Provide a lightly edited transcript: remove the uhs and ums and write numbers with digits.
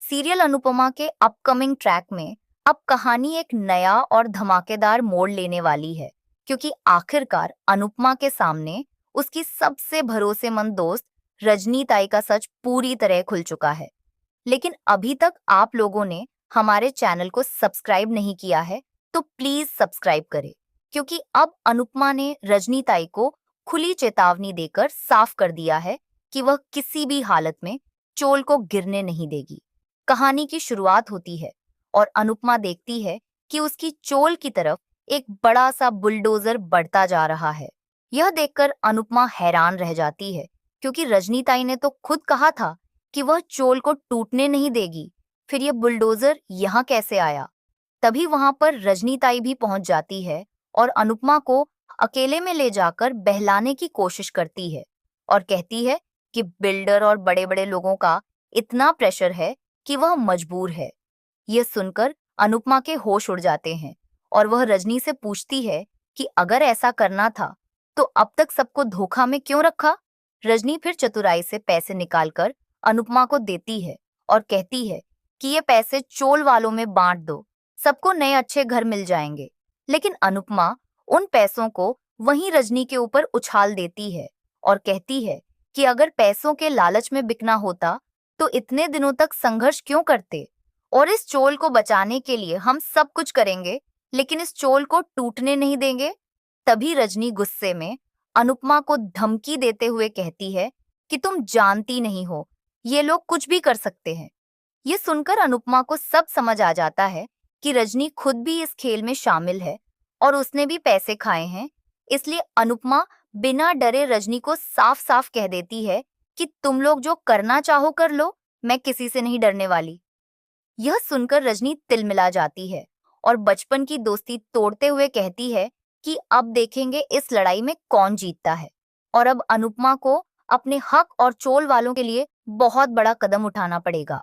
Serial Anupama के upcoming track में अब कहानी एक नया और धमाकेदार मोड़ लेने वाली है, क्योंकि आखिरकार अनुपमा के सामने उसकी सबसे भरोसेमंद दोस्त रजनी ताई का सच पूरी तरह खुल चुका है। लेकिन अभी तक आप लोगों ने हमारे चैनल को सब्सक्राइब नहीं किया है, तो प्लीज सब्सक्राइब करें, क्योंकि अब अनुपमा ने रजनी ताई को खुली चेतावनी देकर साफ कर दिया है कि वह किसी भी हालत में चोल को गिरने नहीं देगी। कहानी की शुरुआत होती है और अनुपमा देखती है कि उसकी चोल की तरफ एक बड़ा सा बुलडोजर बढ़ता जा रहा है। यह देखकर अनुपमा हैरान रह जाती है, क्योंकि रजनीताई ने तो खुद कहा था कि वह चोल को टूटने नहीं देगी। फिर यह बुलडोजर यहाँ कैसे आया? तभी वहां पर रजनीताई भी पहुंच जाती है और अनुपमा को अकेले में ले जाकर बहलाने की कोशिश करती है और कहती है कि बिल्डर और बड़े बड़े लोगों का इतना प्रेशर है कि वह मजबूर है। यह सुनकर अनुपमा के होश उड़ जाते हैं और वह रजनी से पूछती है कि अगर ऐसा करना था तो अब तक सबको धोखा में क्यों रखा। रजनी फिर चतुराई से पैसे निकालकर अनुपमा को देती है और कहती है कि ये पैसे चोल वालों में बांट दो, सबको नए अच्छे घर मिल जाएंगे। लेकिन अनुपमा उन पैसों को वहीं रजनी के ऊपर उछाल देती है और कहती है कि अगर पैसों के लालच में बिकना होता तो इतने दिनों तक संघर्ष क्यों करते, और इस चोल को बचाने के लिए हम सब कुछ करेंगे, लेकिन इस चोल को टूटने नहीं देंगे। तभी रजनी गुस्से में अनुपमा को धमकी देते हुए कहती है कि तुम जानती नहीं हो, ये लोग कुछ भी कर सकते हैं। ये सुनकर अनुपमा को सब समझ आ जाता है कि रजनी खुद भी इस खेल में शामिल है और उसने भी पैसे खाए हैं। इसलिए अनुपमा बिना डरे रजनी को साफ साफ कह देती है कि तुम लोग जो करना चाहो कर लो, मैं किसी से नहीं डरने वाली। यह सुनकर रजनी तिलमिला जाती है और बचपन की दोस्ती तोड़ते हुए कहती है कि अब देखेंगे इस लड़ाई में कौन जीतता है। और अब अनुपमा को अपने हक और चोल वालों के लिए बहुत बड़ा कदम उठाना पड़ेगा।